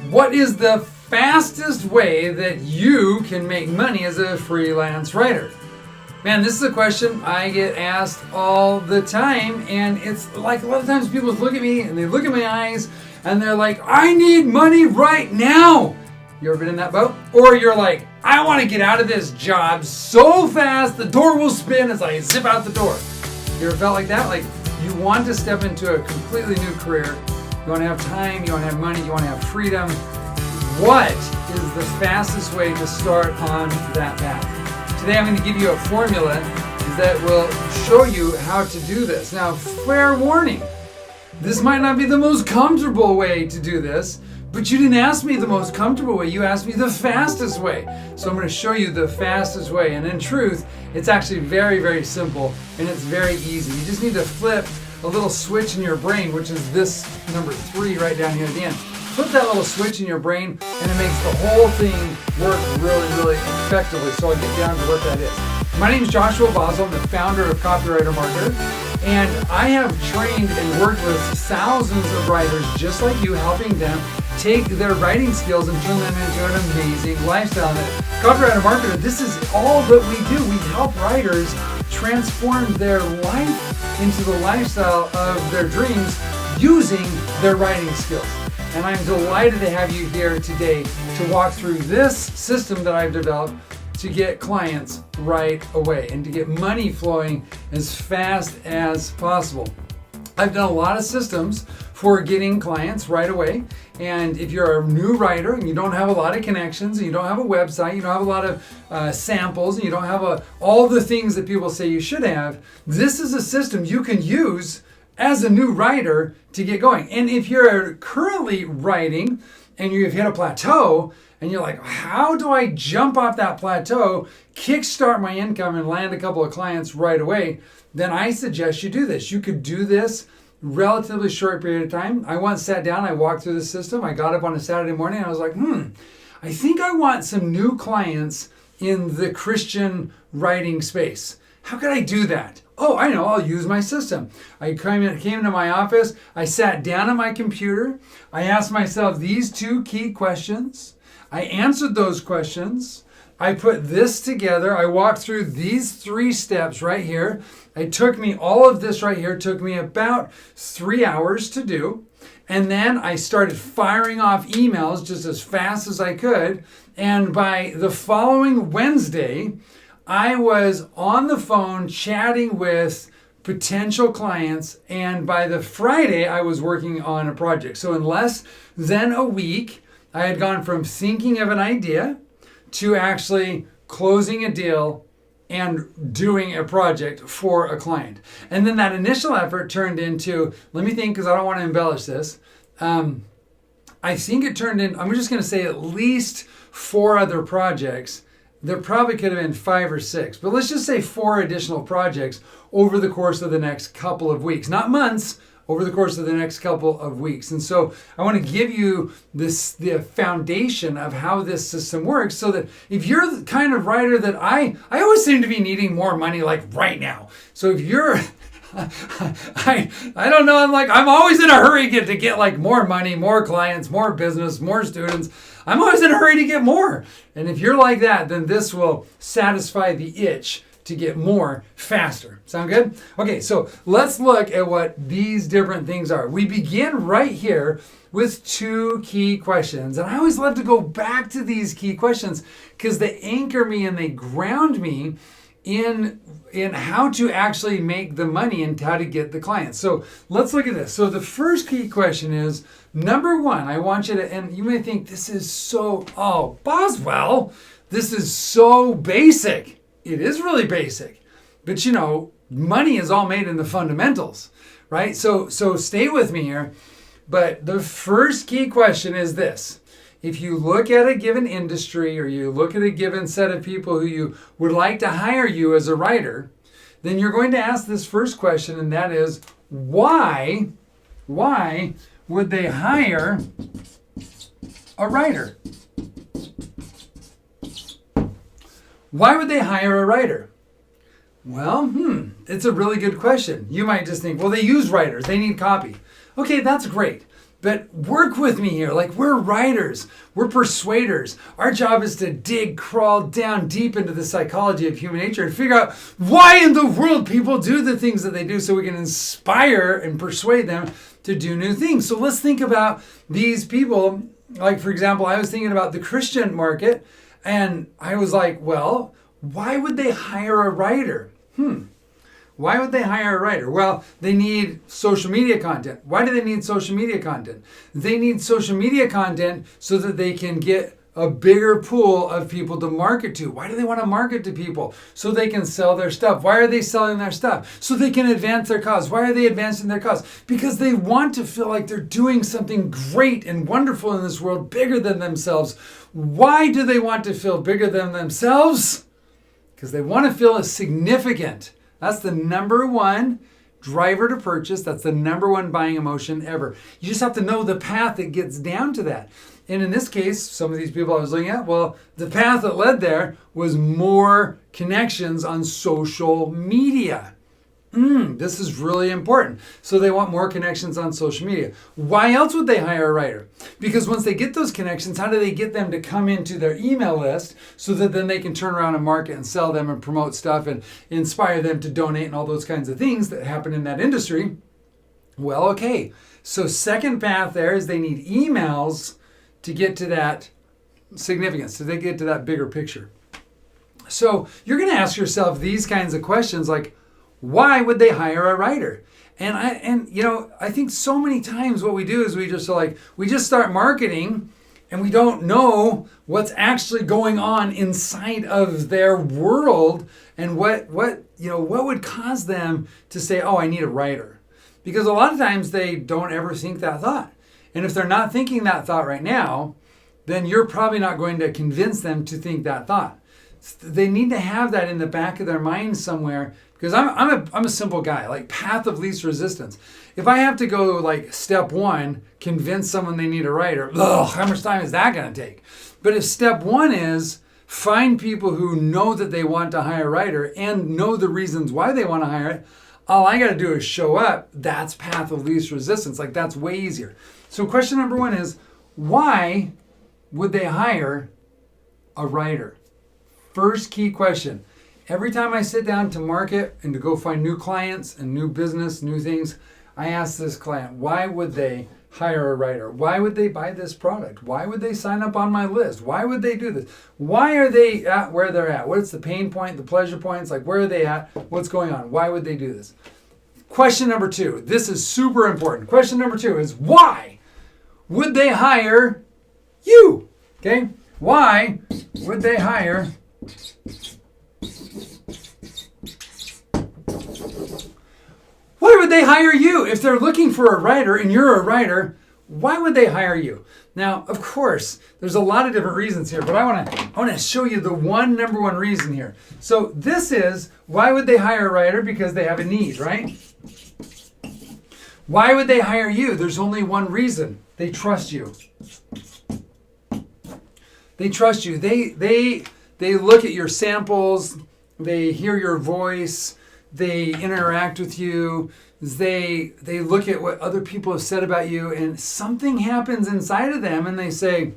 What is the fastest way that you can make money as a freelance writer? Man, this is a question I get asked all the time, and it's like a lot of times people look at me and they look at my eyes and they're like, I need money right now. You ever been in that boat? Or you're like, I want to get out of this job so fast the door will spin as I zip out the door. You ever felt like that? Like you want to step into a completely new career. You want to have time, you want to have money, you want to have freedom. What is the fastest way to start on that path? Today I'm going to give you a formula that will show you how to do this. Now, fair warning, this might not be the most comfortable way to do this, but you didn't ask me the most comfortable way, you asked me the fastest way. So I'm going to show you the fastest way. And in truth, it's actually very, very simple and it's very easy. You just need to flip a little switch in your brain, which is this number 3 right down here at the end. Flip that little switch in your brain and it makes the whole thing work really, really effectively. So I'll get down to what that is. My name is Joshua Boswell. I'm the founder of Copywriter Marketer. And I have trained and worked with thousands of writers just like you, helping them take their writing skills and turn them into an amazing lifestyle. And at Copywriter Marketer, this is all that we do. We help writers transform their life into the lifestyle of their dreams using their writing skills. And I'm delighted to have you here today to walk through this system that I've developed to get clients right away and to get money flowing as fast as possible. I've done a lot of systems for getting clients right away. And if you're a new writer and you don't have a lot of connections, and you don't have a website, you don't have a lot of samples, and you don't have all the things that people say you should have, this is a system you can use as a new writer to get going. And if you're currently writing and you've hit a plateau and you're like, how do I jump off that plateau, kickstart my income and land a couple of clients right away, then I suggest you do this. You could do this relatively short period of time. I once sat down, I walked through the system, I got up on a Saturday morning and I was like, I think I want some new clients in the Christian writing space. How could I do that? Oh, I know, I'll use my system. I came into my office, I sat down at my computer, I asked myself these 2 key questions, I answered those questions, I put this together, I walked through these 3 steps right here. It took me, all of this right here took me about 3 hours to do. And then I started firing off emails just as fast as I could. And by the following Wednesday, I was on the phone chatting with potential clients, and by the Friday, I was working on a project. So in less than a week, I had gone from thinking of an idea to actually closing a deal and doing a project for a client. And then that initial effort turned into, let me think because I don't want to embellish this. I think it turned in, I'm just going to say at least 4 other projects. There probably could have been 5 or 6, but let's just say 4 additional projects over the course of the next couple of weeks, not months, over the course of the next couple of weeks. And so I want to give you the foundation of how this system works so that if you're the kind of writer that I always seem to be needing more money like right now. So if you're, I don't know, I'm always in a hurry to get like more money, more clients, more business, more students. I'm always in a hurry to get more. And if you're like that, then this will satisfy the itch to get more faster. Sound good? Okay, so let's look at what these different things are. We begin right here with 2 key questions. And I always love to go back to these key questions because they anchor me and they ground me in how to actually make the money and how to get the clients. So let's look at this. So the first key question is, number 1, I want you to, and you may think this is so, Boswell, this is so basic. It is really basic, but money is all made in the fundamentals, right? So stay with me here. But the first key question is this. If you look at a given industry or you look at a given set of people who you would like to hire you as a writer, then you're going to ask this first question, and that is, why would they hire a writer? Why would they hire a writer? Well, it's a really good question. You might just think, well, they use writers. They need copy. Okay, that's great. But work with me here. Like, we're writers, we're persuaders. Our job is to crawl down deep into the psychology of human nature and figure out why in the world people do the things that they do so we can inspire and persuade them to do new things. So let's think about these people. Like, for example, I was thinking about the Christian market, and I was like, well, why would they hire a writer? Why would they hire a writer? Well, they need social media content. Why do they need social media content? They need social media content so that they can get a bigger pool of people to market to. Why do they want to market to people? So they can sell their stuff. Why are they selling their stuff? So they can advance their cause. Why are they advancing their cause? Because they want to feel like they're doing something great and wonderful in this world, bigger than themselves. Why do they want to feel bigger than themselves? Because they want to feel significant. That's the number one driver to purchase. That's the number one buying emotion ever. You just have to know the path that gets down to that. And in this case, some of these people I was looking at, well, the path that led there was more connections on social media. This is really important. So they want more connections on social media. Why else would they hire a writer? Because once they get those connections, how do they get them to come into their email list so that then they can turn around and market and sell them and promote stuff and inspire them to donate and all those kinds of things that happen in that industry? Well, okay. So second path there is they need emails to get to that significance, so they get to that bigger picture. So you're going to ask yourself these kinds of questions like, why would they hire a writer? And I think so many times what we do is we just start marketing and we don't know what's actually going on inside of their world and what would cause them to say, oh, I need a writer. Because a lot of times they don't ever think that thought. And if they're not thinking that thought right now, then you're probably not going to convince them to think that thought. They need to have that in the back of their mind somewhere. Because I'm a simple guy, like path of least resistance. If I have to go like step one, convince someone they need a writer, how much time is that going to take? But if step one is find people who know that they want to hire a writer and know the reasons why they want to hire it, all I got to do is show up. That's path of least resistance. Like, that's way easier. So question number one is, why would they hire a writer? First key question. Every time I sit down to market and to go find new clients and new business, new things, I ask this client, why would they hire a writer? Why would they buy this product? Why would they sign up on my list? Why would they do this? Why are they at where they're at? What's the pain point, the pleasure points? Like, where are they at? What's going on? Why would they do this? Question number two. This is super important. Question number two is, why would they hire you? Okay? Why would they hire Why would they hire you? If they're looking for a writer and you're a writer, why would they hire you? Now, of course, there's a lot of different reasons here, but I want to show you the number one reason here. So this is, why would they hire a writer? Because they have a need, right? Why would they hire you? There's only one reason. They trust you. They trust you. They look at your samples. They hear your voice. They interact with you. They look at what other people have said about you, and something happens inside of them, and they say,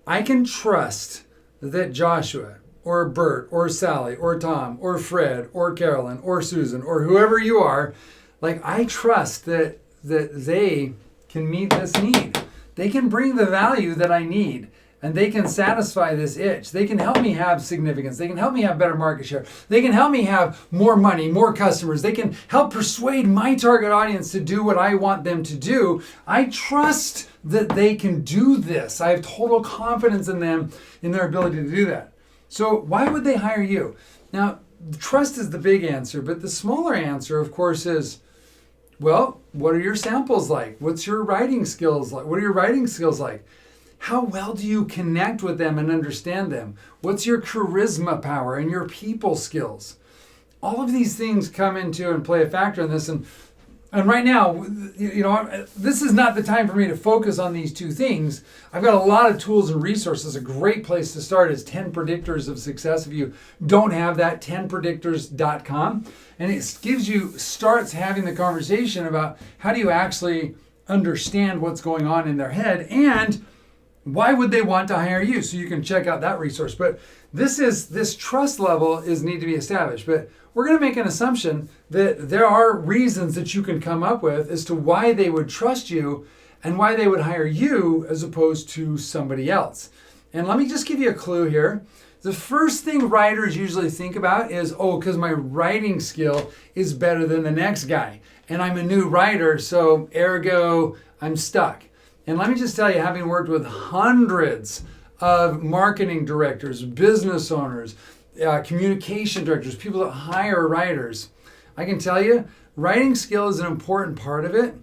I can trust that Joshua or Bert or Sally or Tom or Fred or Carolyn or Susan or whoever you are, like, I trust that they can meet this need. They can bring the value that I need. And they can satisfy this itch. They can help me have significance. They can help me have better market share. They can help me have more money, more customers. They can help persuade my target audience to do what I want them to do. I trust that they can do this. I have total confidence in them, in their ability to do that. So why would they hire you? Now, trust is the big answer, but the smaller answer, of course, is, well, what are your samples like? What's your writing skills like? What are your writing skills like? How well do you connect with them and understand them? What's your charisma power and your people skills? All of these things come into and play a factor in this. And right now, this is not the time for me to focus on these two things. I've got a lot of tools and resources. A great place to start is 10 Predictors of Success. If you don't have that, 10predictors.com. And it starts having the conversation about how do you actually understand what's going on in their head, and why would they want to hire you? So you can check out that resource. But this trust level is need to be established. But we're going to make an assumption that there are reasons that you can come up with as to why they would trust you and why they would hire you as opposed to somebody else. And let me just give you a clue here. The first thing writers usually think about is, because my writing skill is better than the next guy. And I'm a new writer, so ergo, I'm stuck. And let me just tell you, having worked with hundreds of marketing directors, business owners, communication directors, people that hire writers, I can tell you, writing skill is an important part of it,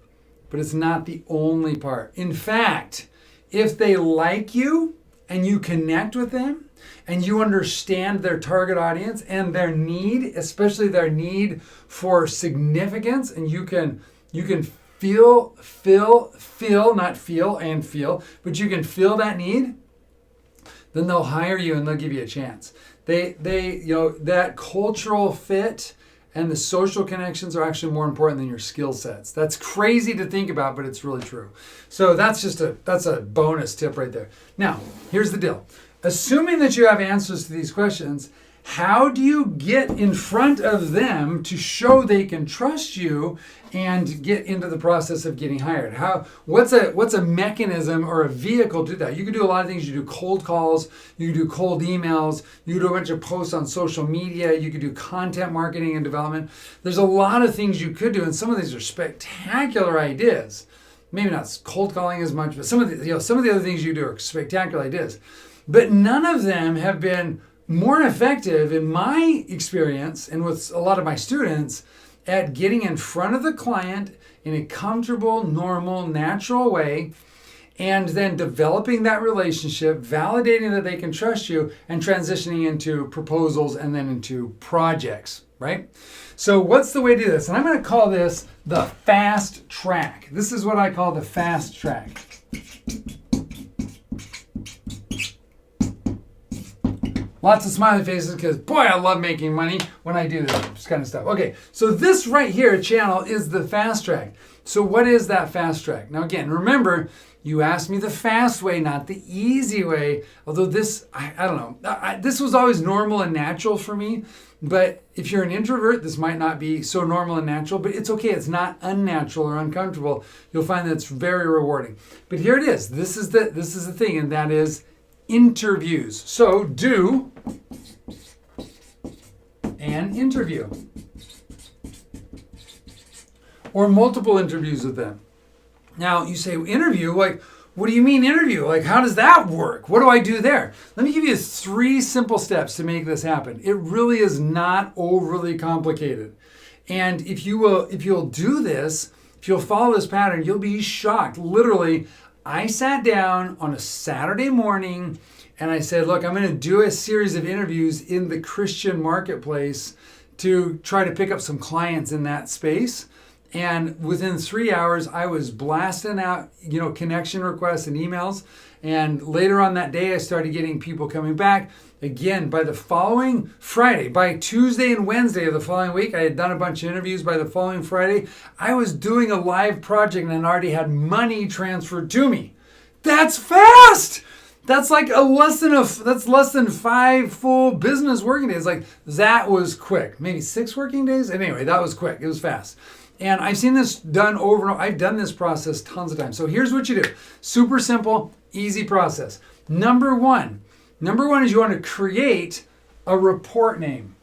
but it's not the only part. In fact, if they like you and you connect with them and you understand their target audience and their need, especially their need for significance, and you can feel, not feel and feel, but you can feel that need, then they'll hire you and they'll give you a chance. They that cultural fit and the social connections are actually more important than your skill sets. That's crazy to think about, but it's really true. So that's a bonus tip right there. Now, here's the deal. Assuming that you have answers to these questions, how do you get in front of them to show they can trust you and get into the process of getting hired? What's a mechanism or a vehicle to do that? You can do a lot of things. You do cold calls, you do cold emails, you do a bunch of posts on social media, you could do content marketing and development. There's a lot of things you could do, and some of these are spectacular ideas. Maybe not cold calling as much, but some of the other things you do are spectacular ideas. But none of them have been more effective in my experience and with a lot of my students at getting in front of the client in a comfortable, normal, natural way, and then developing that relationship, validating that they can trust you, and transitioning into proposals and then into projects, right? So what's the way to do this? And I'm going to call this the fast track. This is what I call the fast track. Lots of smiley faces because, boy, I love making money when I do this kind of stuff. Okay, so this right here channel is the fast track. So what is that fast track? Now, again, remember, you asked me the fast way, not the easy way. Although this, I don't know, this was always normal and natural for me. But if you're an introvert, this might not be so normal and natural, but it's okay. It's not unnatural or uncomfortable. You'll find that it's very rewarding. But here it is. This is the thing, and that is interviews. So do an interview or multiple interviews with them. Now you say interview, like, what do you mean interview? Like, how does that work? What do I do there? Let me give you 3 simple steps to make this happen. It really is not overly complicated. And if you'll do this, if you'll follow this pattern, you'll be shocked. Literally, I sat down on a Saturday morning and I said, look, I'm going to do a series of interviews in the Christian marketplace to try to pick up some clients in that space. And within 3 hours, I was blasting out, connection requests and emails. And later on that day, I started getting people coming back. Again, by the following Friday, by Tuesday and Wednesday of the following week, I had done a bunch of interviews. By the following Friday, I was doing a live project and already had money transferred to me. That's fast! That's like less than 5 full business working days. Like, that was quick. Maybe 6 working days? Anyway, that was quick. It was fast. And I've seen this done over and over. I've done this process tons of times. So here's what you do. Super simple, easy process. Number one is you want to create a report name.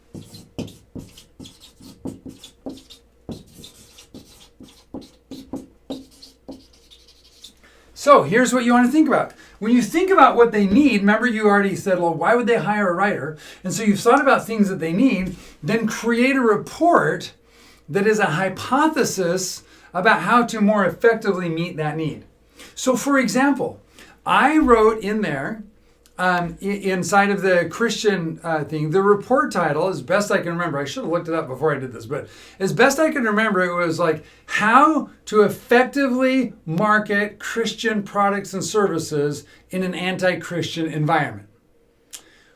So here's what you want to think about. When you think about what they need, remember you already said, well, why would they hire a writer? And so you've thought about things that they need, then create a report that is a hypothesis about how to more effectively meet that need. So for example, I wrote in there, inside of the Christian thing, the report title, as best I can remember, I should have looked it up before I did this, but as best I can remember, it was like how to effectively market Christian products and services in an anti-Christian environment.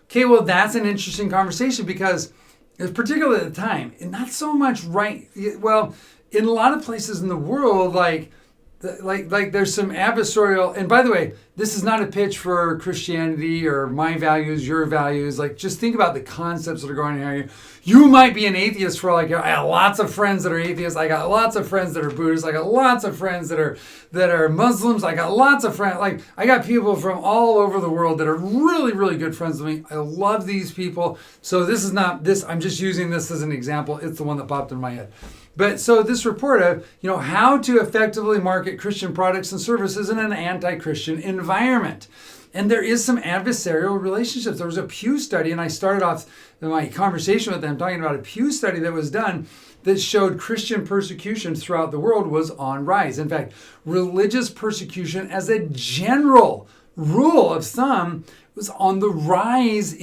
Okay, well, that's an interesting conversation because particularly at the time, and not so much in a lot of places in the world, like like there's some adversarial, and by the way, this is not a pitch for Christianity or my values, your values. Like, just think about the concepts that are going on here. You might be an atheist for like, I got lots of friends that are atheists. I got lots of friends that are Buddhists. I got lots of friends that are Muslims. I got lots of friends. Like, I got people from all over the world that are really, really good friends with me. I love these people. So this is not this. I'm just using this as an example. It's the one that popped in my head. But so this report of, how to effectively market Christian products and services in an anti-Christian environment. And there is some adversarial relationships. There was a Pew study, and I started off my conversation with them talking about a Pew study that was done that showed Christian persecution throughout the world was on rise. In fact, religious persecution as a general rule of thumb was on the rise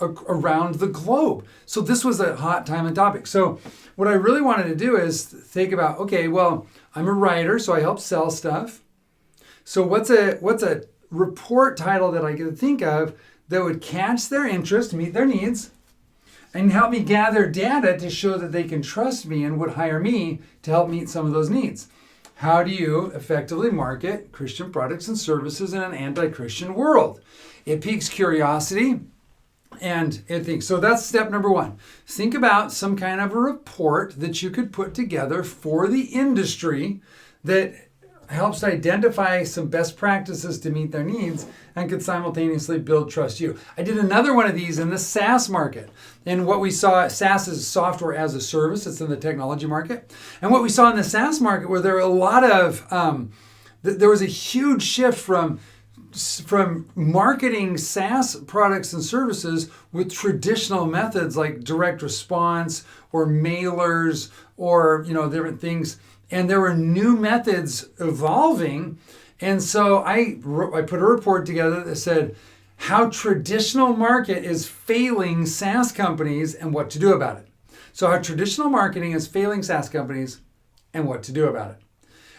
around the globe. So this was a hot time and topic. So what I really wanted to do is think about, okay, well, I'm a writer, so I help sell stuff. So what's a report title that I could think of that would catch their interest, meet their needs, and help me gather data to show that they can trust me and would hire me to help meet some of those needs? How do you effectively market Christian products and services in an anti-Christian world? It piques curiosity, and it thinks. So that's step number one. Think about some kind of a report that you could put together for the industry that helps identify some best practices to meet their needs and could simultaneously build trust you. I did another one of these in the SaaS market. And what we saw, SaaS is software as a service. It's in the technology market. And what we saw in the SaaS market where there were a lot of, there was a huge shift from marketing SaaS products and services with traditional methods like direct response or mailers or different things, and there were new methods evolving. And so I put a report together that said how traditional market is failing SaaS companies and what to do about it. So how traditional marketing is failing SaaS companies and what to do about it.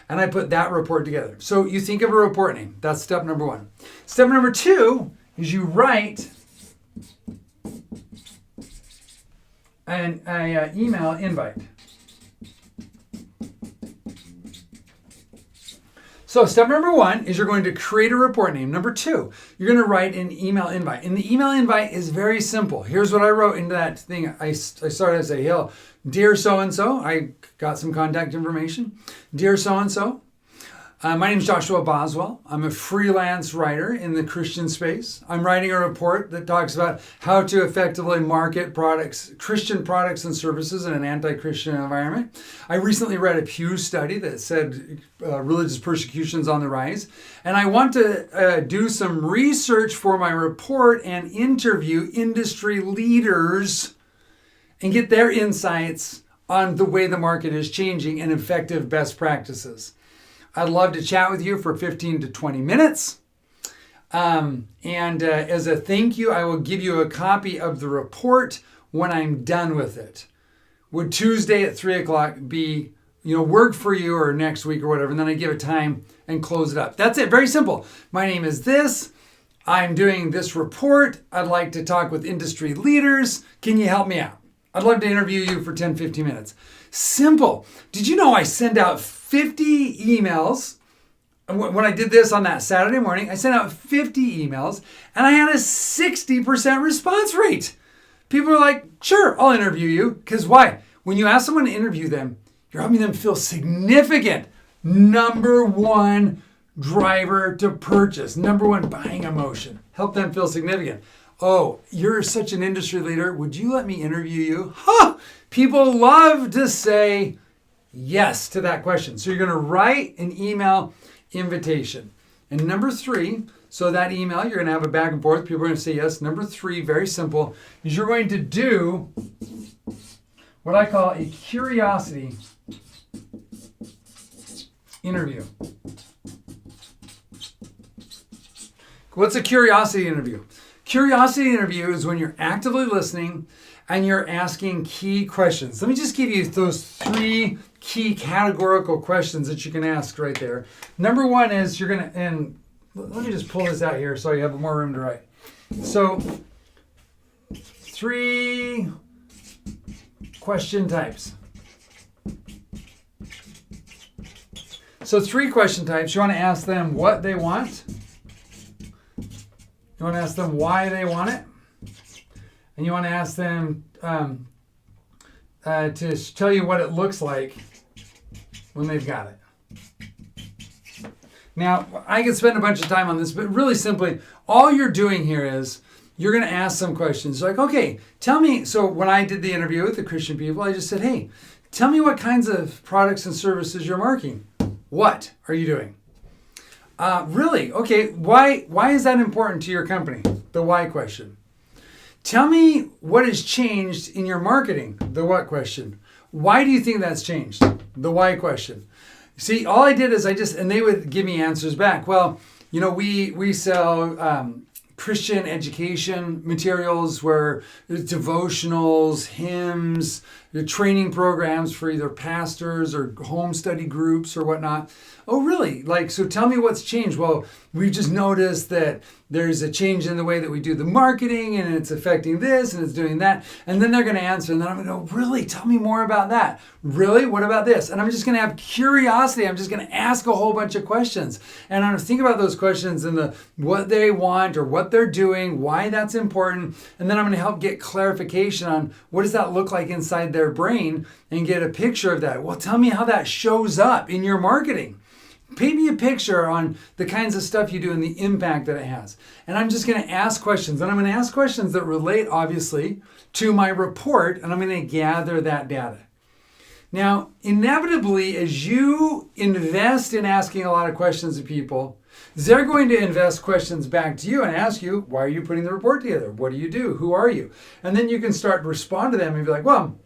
And I put that report together. So you think of a report name. That's step number one. Step number two is you write an email invite. So step number one is you're going to create a report name. Number two, you're going to write an email invite. And the email invite is very simple. Here's what I wrote into that thing. I started to say, "Hey, dear so-and-so," I got some contact information. "Dear so-and-so, my name is Joshua Boswell. I'm a freelance writer in the Christian space. I'm writing a report that talks about how to effectively market Christian products and services in an anti-Christian environment. I recently read a Pew study that said religious persecution is on the rise. And I want to do some research for my report and interview industry leaders and get their insights on the way the market is changing and effective best practices. I'd love to chat with you for 15 to 20 minutes. And as a thank you, I will give you a copy of the report when I'm done with it. Would Tuesday at 3 o'clock be, work for you, or next week or whatever? And then I give a time and close it up. That's it. Very simple. My name is this. I'm doing this report. I'd like to talk with industry leaders. Can you help me out? I'd love to interview you for 10, 15 minutes. Simple. Did you know I send out 50 emails? When I did this on that Saturday morning, I sent out 50 emails and I had a 60% response rate. People are like, "Sure, I'll interview you." Because why? When you ask someone to interview them, you're helping them feel significant. Number one driver to purchase. Number one buying emotion. Help them feel significant. "Oh, you're such an industry leader. Would you let me interview you?" People love to say yes to that question. So you're going to write an email invitation. And number three, so that email, you're going to have a back and forth. People are going to say yes. Number three, very simple, is you're going to do what I call a curiosity interview. What's a curiosity interview? Curiosity interview is when you're actively listening and you're asking key questions. Let me just give you those three key categorical questions that you can ask right there. Number one is you're going to, and let me just pull this out here so you have more room to write. So, three question types. So 3 question types. You want to ask them what they want. You want to ask them why they want it. And you want to ask them to tell you what it looks like when they've got it. Now, I could spend a bunch of time on this, but really simply, all you're doing here is you're going to ask some questions. Like, okay, tell me. So when I did the interview with the Christian people, I just said, hey, tell me what kinds of products and services you're marketing. What are you doing? Really? Okay, why is that important to your company? The why question. Tell me what has changed in your marketing. The what question. Why do you think that's changed? The why question. See, all I did is and they would give me answers back. Well, we sell Christian education materials where devotionals, hymns, training programs for either pastors or home study groups or whatnot. Oh, really? So tell me what's changed. Well, we've just noticed that there's a change in the way that we do the marketing and it's affecting this and it's doing that. And then they're going to answer and then I'm going to go, really? Tell me more about that. Really? What about this? And I'm just going to have curiosity. I'm just going to ask a whole bunch of questions. And I'm going to think about those questions and what they want or what they're doing, why that's important. And then I'm going to help get clarification on what does that look like inside their brain and get a picture of that. Well, tell me how that shows up in your marketing. Paint me a picture on the kinds of stuff you do and the impact that it has. And I'm just going to ask questions. And I'm going to ask questions that relate, obviously, to my report. And I'm going to gather that data. Now, inevitably, as you invest in asking a lot of questions to people, they're going to invest questions back to you and ask you, why are you putting the report together? What do you do? Who are you? And then you can start to respond to them and be like, well,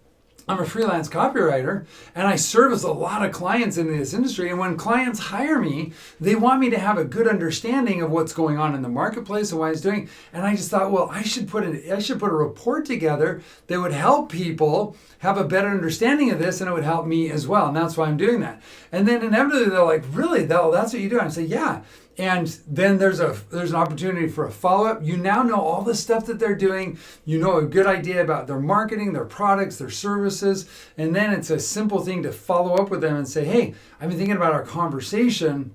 I'm a freelance copywriter and I service a lot of clients in this industry. And when clients hire me, they want me to have a good understanding of what's going on in the marketplace and why it's doing. And I just thought, well, I should put a report together that would help people have a better understanding of this and it would help me as well. And that's why I'm doing that. And then inevitably they're like, really? That's what you do? And I say, yeah. And then there's an opportunity for a follow-up. You now know all the stuff that they're doing. You know a good idea about their marketing, their products, their services. And then it's a simple thing to follow up with them and say, hey, I've been thinking about our conversation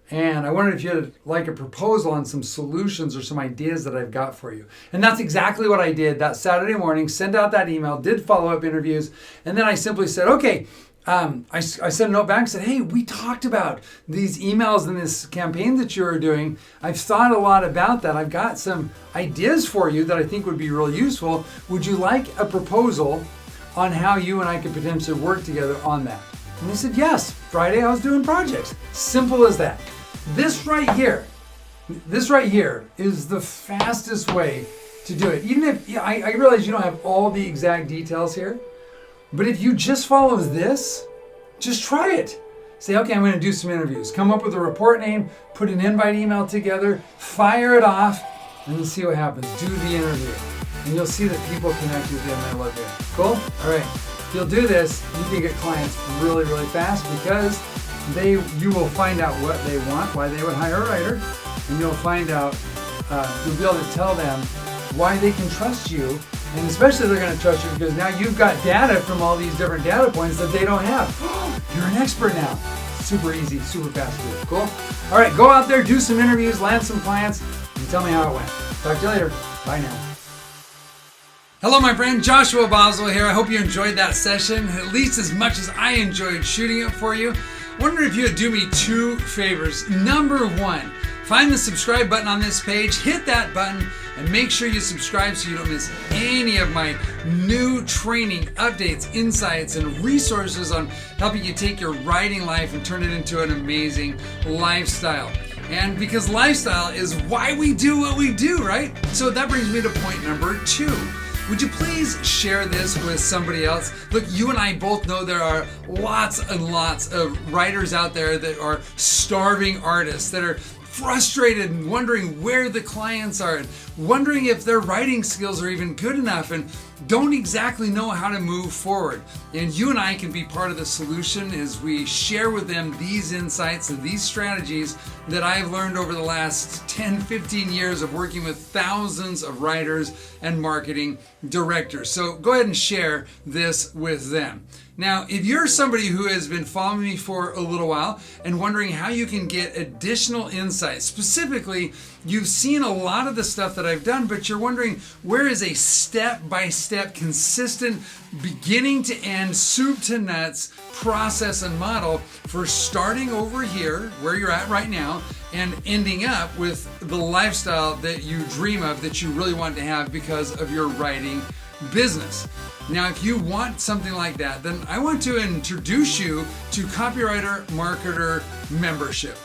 and I wondered if you'd like a proposal on some solutions or some ideas that I've got for you. And that's exactly what I did that Saturday morning, sent out that email, did follow-up interviews. And then I simply said, okay, I sent a note back and said, hey, we talked about these emails and this campaign that you were doing. I've thought a lot about that. I've got some ideas for you that I think would be really useful. Would you like a proposal on how you and I could potentially work together on that? And they said, yes. Friday I was doing projects. Simple as that. This right here is the fastest way to do it. Even if I realize you don't have all the exact details here, but if you just follow this, just try it. Say, okay, I'm going to do some interviews. Come up with a report name, put an invite email together, fire it off, and then see what happens. Do the interview. And you'll see that people connect with you and they love you. Cool? All right. If you'll do this, you can get clients really, really fast because you will find out what they want, why they would hire a writer, and you'll find out, you'll be able to tell them why they can trust you. And especially they're going to trust you because now you've got data from all these different data points that they don't have. You're an expert now. Super easy, super fast to do. Cool? All right, go out there, do some interviews, land some clients, and tell me how it went. Talk to you later. Bye now. Hello, my friend. Joshua Boswell here. I hope you enjoyed that session, at least as much as I enjoyed shooting it for you. I wonder if you would do me 2 favors. Number 1, find the subscribe button on this page, hit that button, and make sure you subscribe so you don't miss any of my new training, updates, insights, and resources on helping you take your writing life and turn it into an amazing lifestyle. And because lifestyle is why we do what we do, right? So that brings me to point number 2. Would you please share this with somebody else? Look, you and I both know there are lots and lots of writers out there that are starving artists, that are frustrated and wondering where the clients are, and wondering if their writing skills are even good enough, and don't exactly know how to move forward. And you and I can be part of the solution as we share with them these insights and these strategies that I've learned over the last 10, 15 years of working with thousands of writers and marketing directors. So go ahead and share this with them. Now, if you're somebody who has been following me for a little while and wondering how you can get additional insights, specifically, you've seen a lot of the stuff that I've done, but you're wondering where is a step-by-step, consistent, beginning to end, soup to nuts process and model for starting over here, where you're at right now, and ending up with the lifestyle that you dream of, that you really want to have because of your writing business. Now, if you want something like that, then I want to introduce you to Copywriter Marketer membership.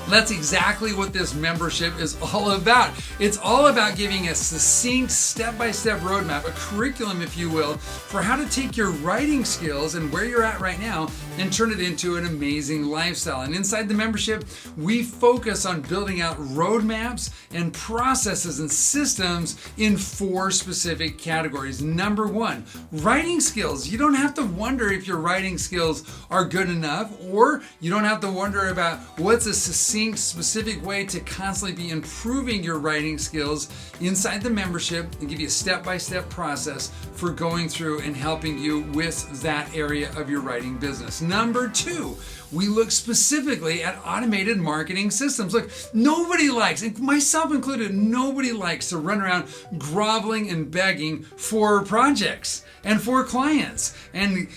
That's exactly what this membership is all about. It's all about giving a succinct step-by-step roadmap, a curriculum, if you will, for how to take your writing skills and where you're at right now and turn it into an amazing lifestyle. And inside the membership, we focus on building out roadmaps and processes and systems in 4 specific categories. Number 1, writing skills. You don't have to wonder if your writing skills are good enough, or you don't have to wonder about what's a succinct, specific way to constantly be improving your writing skills. Inside the membership, and give you a step-by-step process for going through and helping you with that area of your writing business. Number 2, we look specifically at automated marketing systems. Look, nobody likes, and myself included, nobody likes to run around groveling and begging for projects and for clients and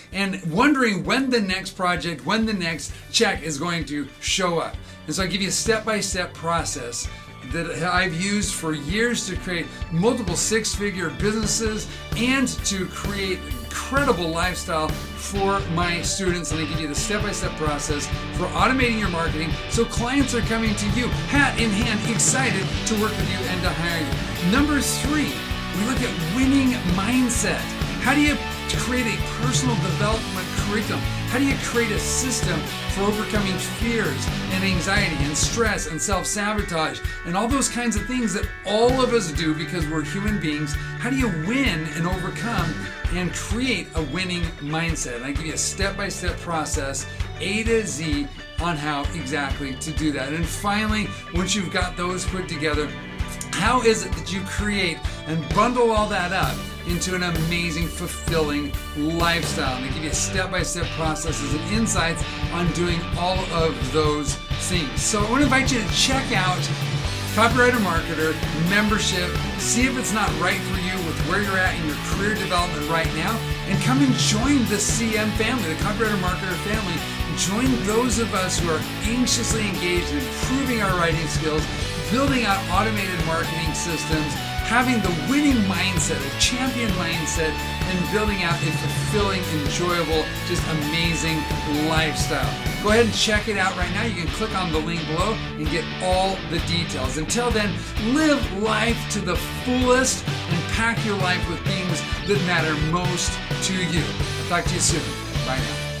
wondering when the next project, when the next check is going to show up. And so I give you a step-by-step process that I've used for years to create multiple 6-figure businesses and to create incredible lifestyle for my students. And I give you the step-by-step process for automating your marketing so clients are coming to you hat in hand, excited to work with you and to hire you. Number 3, we look at winning mindset. How do you create a personal development curriculum? How do you create a system for overcoming fears and anxiety and stress and self-sabotage and all those kinds of things that all of us do because we're human beings? How do you win and overcome and create a winning mindset? And I give you a step-by-step process, A to Z, on how exactly to do that. And finally, once you've got those put together, how is it that you create and bundle all that up into an amazing, fulfilling lifestyle? And I give you a step-by-step processes and insights on doing all of those things. So I want to invite you to check out Copywriter Marketer membership. See if it's not right for you with where you're at in your career development right now, and come and join the CM family, the Copywriter Marketer family. Join those of us who are anxiously engaged in improving our writing skills, building out automated marketing systems, having the winning mindset, a champion mindset, and building out a fulfilling, enjoyable, just amazing lifestyle. Go ahead and check it out right now. You can click on the link below and get all the details. Until then, live life to the fullest and pack your life with things that matter most to you. I'll talk to you soon. Bye now.